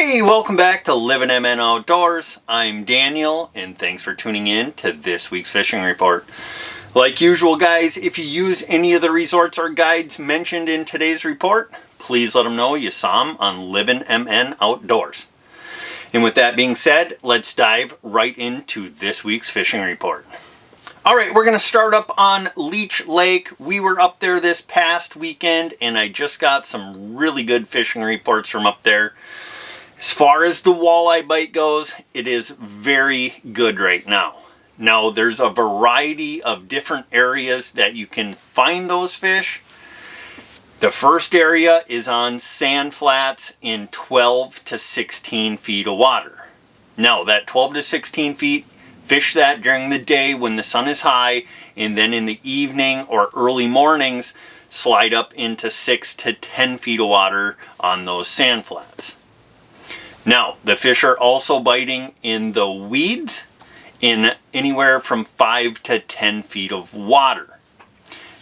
Hey, welcome back to Livin MN Outdoors. I'm Daniel, and thanks for tuning in to this week's fishing report. Like usual, guys, if you use any of the resorts or guides mentioned in today's report, please let them know you saw them on Livin MN Outdoors. And with that being said, let's dive right into this week's fishing report. Alright, we're going to start up on Leech Lake. We were up there this past weekend, and I just got some really good fishing reports from up there. As far as the walleye bite goes, it is very good right now. Now, there's a variety of different areas that you can find those fish. The first area is on sand flats in 12 to 16 feet of water. Now, that 12 to 16 feet, fish that during the day when the sun is high, and then in the evening or early mornings, slide up into 6 to 10 feet of water on those sand flats. Now, the fish are also biting in the weeds in anywhere from 5 to 10 feet of water.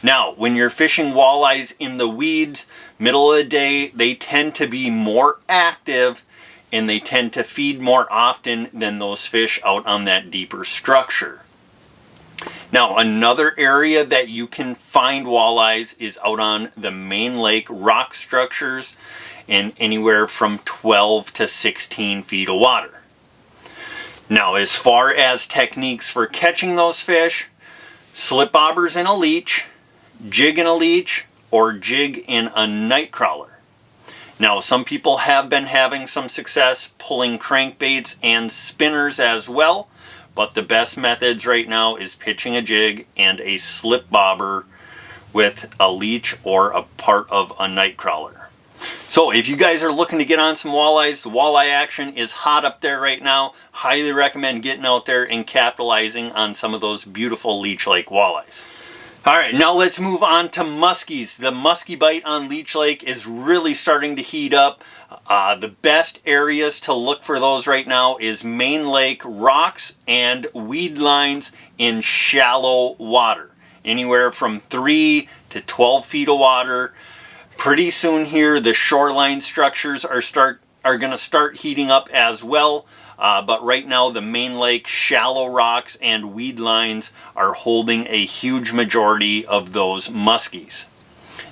Now, when you're fishing walleyes in the weeds, middle of the day, they tend to be more active and they tend to feed more often than those fish out on that deeper structure. Now, another area that you can find walleyes is out on the main lake rock structures in anywhere from 12 to 16 feet of water. Now, as far as techniques for catching those fish, slip bobbers in a leech, jig in a leech, or jig in a night crawler. Now, some people have been having some success pulling crankbaits and spinners as well, but the best methods right now is pitching a jig and a slip bobber with a leech or a part of a night crawler. So if you guys are looking to get on some walleyes, the walleye action is hot up there right now. Highly recommend getting out there and capitalizing on some of those beautiful Leech Lake walleyes. Alright, now let's move on to muskies. The muskie bite on Leech Lake is really starting to heat up. The best areas to look for those right now is main lake rocks and weed lines in shallow water. Anywhere from 3 to 12 feet of water. Pretty soon here, the shoreline structures are going to start heating up as well. But right now, the main lake, shallow rocks, and weed lines are holding a huge majority of those muskies.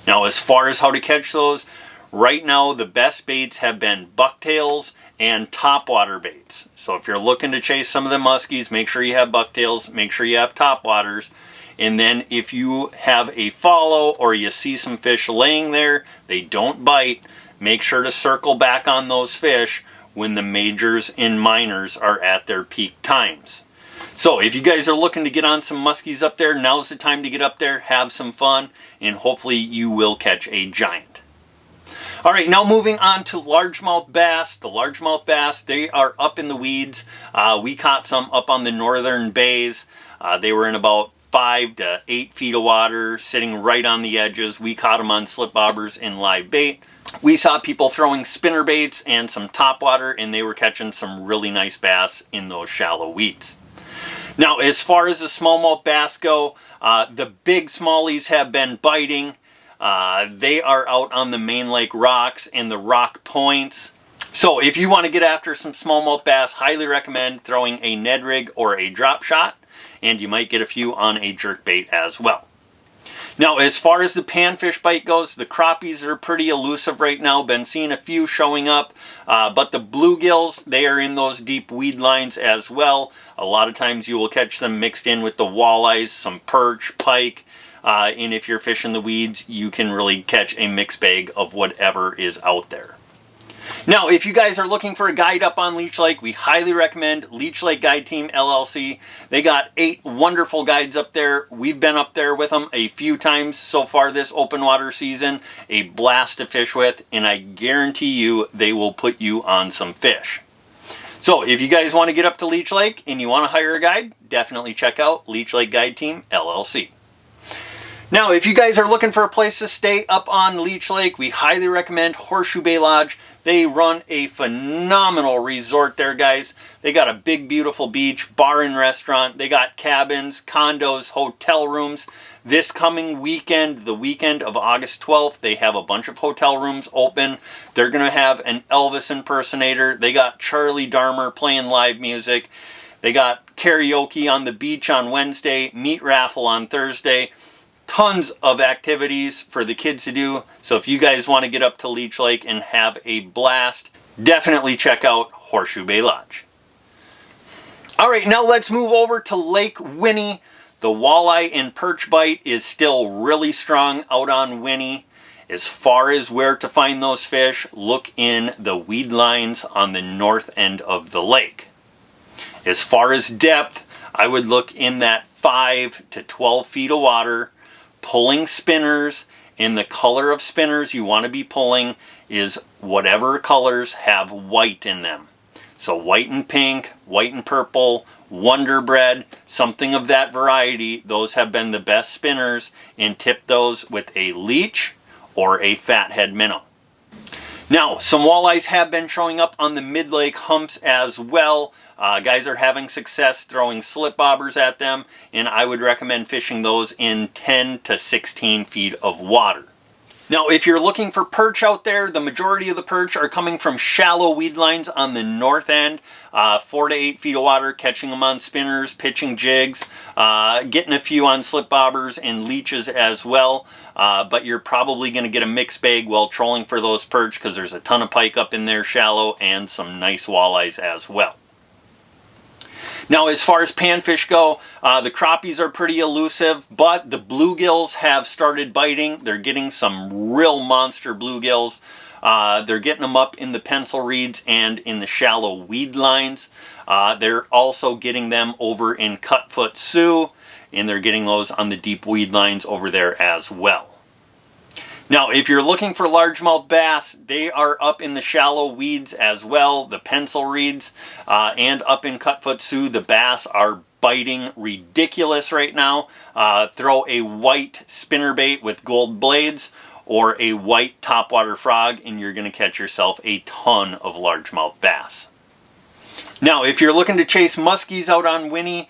Now, as far as how to catch those, right now the best baits have been bucktails and topwater baits. So if you're looking to chase some of the muskies, make sure you have bucktails, make sure you have topwaters. And then if you have a follow or you see some fish laying there, they don't bite, make sure to circle back on those fish when the majors and minors are at their peak times. So if you guys are looking to get on some muskies up there, now's the time to get up there, have some fun, and hopefully you will catch a giant. Alright, now moving on to largemouth bass. The largemouth bass, they are up in the weeds. We caught some up on the northern bays. They were in about 5 to 8 feet of water, sitting right on the edges. We caught them on slip bobbers and live bait. We saw people throwing spinner baits and some topwater, and they were catching some really nice bass in those shallow weeds. Now, as far as the smallmouth bass go, the big smallies have been biting. They are out on the main lake rocks and the rock points. So if you want to get after some smallmouth bass, highly recommend throwing a Ned rig or a drop shot, and you might get a few on a jerkbait as well. Now, as far as the panfish bite goes, the crappies are pretty elusive right now. Been seeing a few showing up, but the bluegills, they are in those deep weed lines as well. A lot of times you will catch them mixed in with the walleyes, some perch, pike, and if you're fishing the weeds, you can really catch a mixed bag of whatever is out there. Now, if you guys are looking for a guide up on Leech Lake, we highly recommend Leech Lake Guide Team LLC. They got 8 wonderful guides up there. We've been up there with them a few times so far this open water season. A blast to fish with, and I guarantee you they will put you on some fish. So if you guys want to get up to Leech Lake and you want to hire a guide, definitely check out Leech Lake Guide Team LLC. Now, if you guys are looking for a place to stay up on Leech Lake, we highly recommend Horseshoe Bay Lodge. They run a phenomenal resort there, guys. They got a big, beautiful beach, bar and restaurant. They got cabins, condos, hotel rooms. This coming weekend, the weekend of August 12th, they have a bunch of hotel rooms open. They're going to have an Elvis impersonator. They got Charlie Dharmer playing live music. They got karaoke on the beach on Wednesday, meat raffle on Thursday. Tons of activities for the kids to do. So if you guys want to get up to Leech Lake and have a blast, definitely check out Horseshoe Bay Lodge. All right, now let's move over to Lake Winnie. The walleye and perch bite is still really strong out on Winnie. As far as where to find those fish, look in the weed lines on the north end of the lake. As far as depth, I would look in that 5 to 12 feet of water. Pulling spinners, and the color of spinners you want to be pulling is whatever colors have white in them. So white and pink, white and purple, Wonder Bread, something of that variety. Those have been the best spinners, and tip those with a leech or a fathead minnow. Now, some walleyes have been showing up on the mid-lake humps as well. Guys are having success throwing slip bobbers at them, and I would recommend fishing those in 10 to 16 feet of water. Now, if you're looking for perch out there, the majority of the perch are coming from shallow weed lines on the north end. 4 to 8 feet of water, catching them on spinners, pitching jigs, getting a few on slip bobbers and leeches as well. But you're probably going to get a mixed bag while trolling for those perch, because there's a ton of pike up in there shallow and some nice walleyes as well. Now, as far as panfish go, the crappies are pretty elusive, but the bluegills have started biting. They're getting some real monster bluegills. They're getting them up in the pencil reeds and in the shallow weed lines. They're also getting them over in Cutfoot Sioux, and they're getting those on the deep weed lines over there as well. Now, if you're looking for largemouth bass, they are up in the shallow weeds as well, the pencil reeds, and up in Cutfoot Sioux, the bass are biting ridiculous right now. Throw a white spinnerbait with gold blades or a white topwater frog, and you're going to catch yourself a ton of largemouth bass. Now, if you're looking to chase muskies out on Winnie,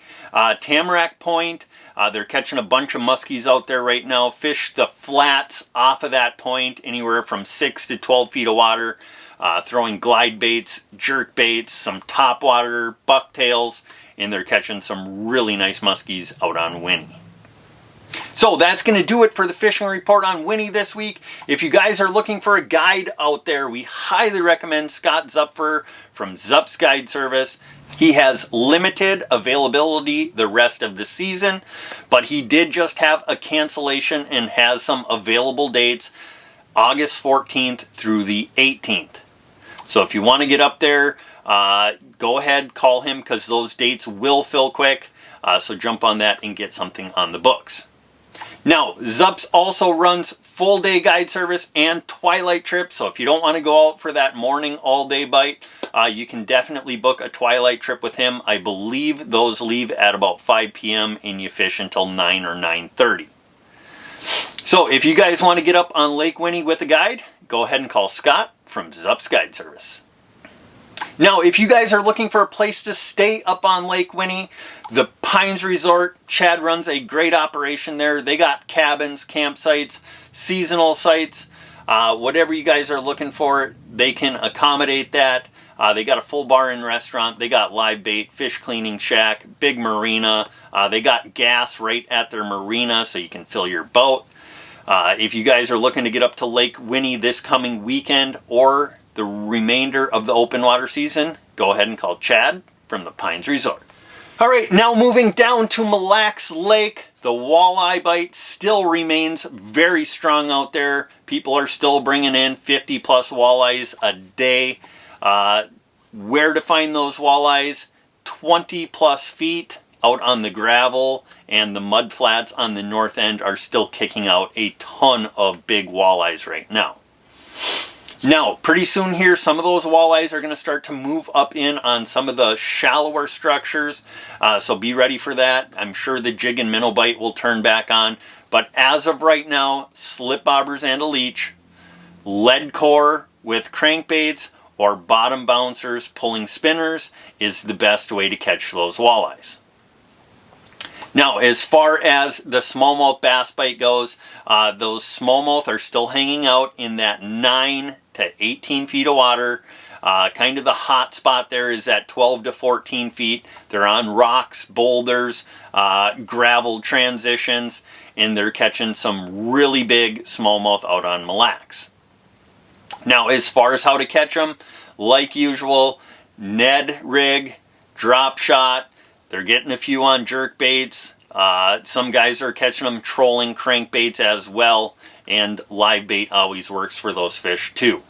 Tamarack Point, they're catching a bunch of muskies out there right now. Fish the flats off of that point, anywhere from 6 to 12 feet of water, throwing glide baits, jerk baits, some topwater, bucktails, and they're catching some really nice muskies out on Winnie. So that's going to do it for the fishing report on Winnie this week. If you guys are looking for a guide out there, we highly recommend Scott Zupfer from Zups Guide Service. He has limited availability the rest of the season, but he did just have a cancellation and has some available dates August 14th through the 18th. So if you want to get up there, go ahead, call him, because those dates will fill quick. So jump on that and get something on the books. Now, Zups also runs full day guide service and twilight trips. So if you don't want to go out for that morning all day bite, you can definitely book a twilight trip with him. I believe those leave at about 5 p.m. and you fish until 9 or 9:30. So if you guys want to get up on Lake Winnie with a guide, go ahead and call Scott from Zups Guide Service. Now, if you guys are looking for a place to stay up on Lake Winnie, the Pines Resort, Chad runs a great operation there. They got cabins, campsites, seasonal sites, whatever you guys are looking for, they can accommodate that. They got a full bar and restaurant. They got live bait, fish cleaning shack, big marina. They got gas right at their marina so you can fill your boat. If you guys are looking to get up to Lake Winnie this coming weekend or the remainder of the open water season, go ahead and call Chad from the Pines Resort. All right, now moving down to Mille Lacs Lake, the walleye bite still remains very strong out there. People are still bringing in 50 plus walleyes a day. Where to find those walleyes? 20 plus feet out on the gravel, and the mud flats on the north end are still kicking out a ton of big walleyes right now. Now, pretty soon here, some of those walleyes are going to start to move up in on some of the shallower structures, so be ready for that. I'm sure the jig and minnow bite will turn back on, But as of right now, slip bobbers and a leech, lead core with crankbaits, or bottom bouncers pulling spinners is the best way to catch those walleyes. Now, as far as the smallmouth bass bite goes, those smallmouth are still hanging out in that 9 to 18 feet of water. Kind of the hot spot there is at 12 to 14 feet. They're on rocks, boulders, gravel transitions, and they're catching some really big smallmouth out on Mille Lacs. Now, as far as how to catch them, like usual, Ned rig, drop shot. They're getting a few on jerk baits. Some guys are catching them trolling crankbaits as well, and live bait always works for those fish too.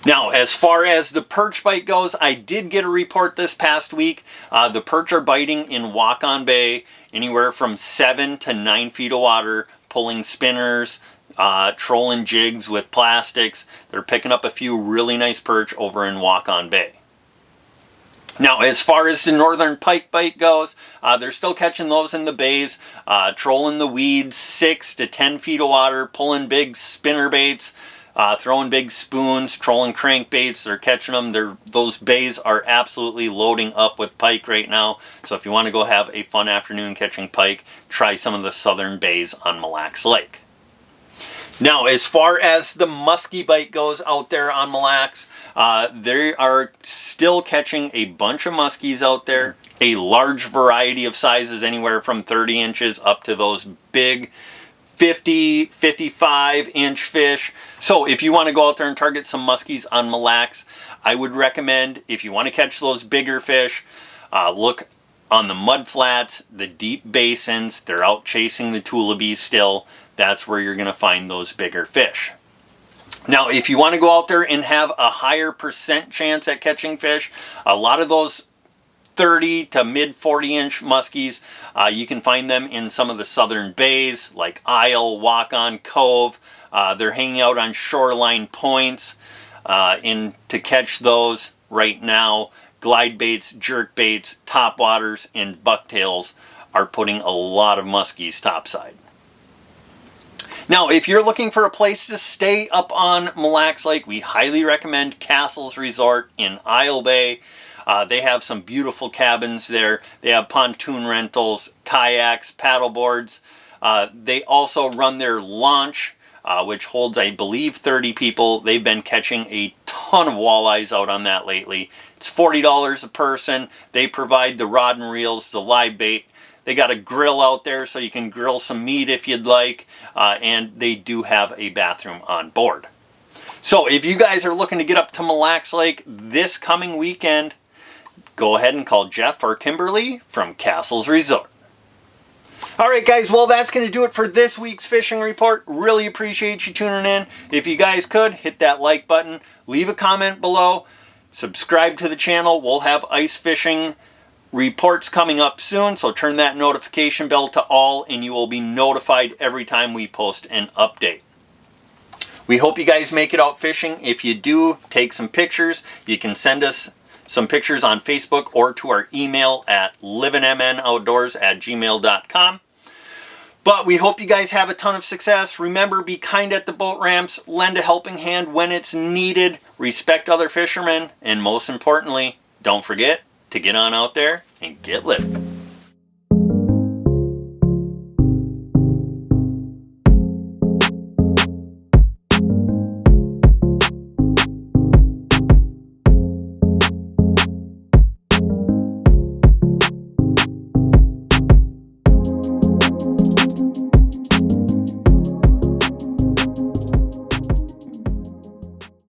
Now, as far as the perch bite goes, I did get a report this past week. The perch are biting in Waukon Bay anywhere from 7 to 9 feet of water, pulling spinners, trolling jigs with plastics. They're picking up a few really nice perch over in Waukon Bay. Now, as far as the northern pike bite goes, they're still catching those in the bays, trolling the weeds, 6 to 10 feet of water, pulling big spinner baits, throwing big spoons, trolling crankbaits. They're catching them. Those bays are absolutely loading up with pike right now. So if you want to go have a fun afternoon catching pike, try some of the southern bays on Mille Lacs Lake. Now, as far as the muskie bite goes out there on Mille Lacs, they are still catching a bunch of muskies out there. A large variety of sizes, anywhere from 30 inches up to those big 50, 55 inch fish. So if you want to go out there and target some muskies on Mille Lacs, I would recommend, if you want to catch those bigger fish, look on the mud flats, the deep basins. They're out chasing the tullabies still. That's where you're going to find those bigger fish. Now, if you want to go out there and have a higher percent chance at catching fish, a lot of those 30 to mid 40 inch muskies, you can find them in some of the southern bays like Isle, Waukon, Cove. They're hanging out on shoreline points. And to catch those right now, glide baits, jerk baits, topwaters, and bucktails are putting a lot of muskies topside. Now, if you're looking for a place to stay up on Mille Lacs Lake, we highly recommend Castles Resort in Isle Bay. They have some beautiful cabins there. They have pontoon rentals, kayaks, paddle boards. They also run their launch, which holds, I believe, 30 people. They've been catching a ton of walleyes out on that lately. It's $40 a person. They provide the rod and reels, the live bait. They got a grill out there so you can grill some meat if you'd like, and they do have a bathroom on board. So if you guys are looking to get up to Mille Lacs Lake this coming weekend, go ahead and call Jeff or Kimberly from Castles Resort. Alright guys, well that's going to do it for this week's fishing report. Really appreciate you tuning in. If you guys could, hit that like button, leave a comment below, subscribe to the channel. We'll have ice fishing reports coming up soon, so turn that notification bell to all and you will be notified every time we post an update. We hope you guys make it out fishing. If you do, take some pictures. You can send us some pictures on Facebook or to our email at livinmnoutdoors@gmail.com. But we hope you guys have a ton of success. Remember, be kind at the boat ramps, lend a helping hand when it's needed, respect other fishermen, and most importantly, don't forget to get on out there and get lit.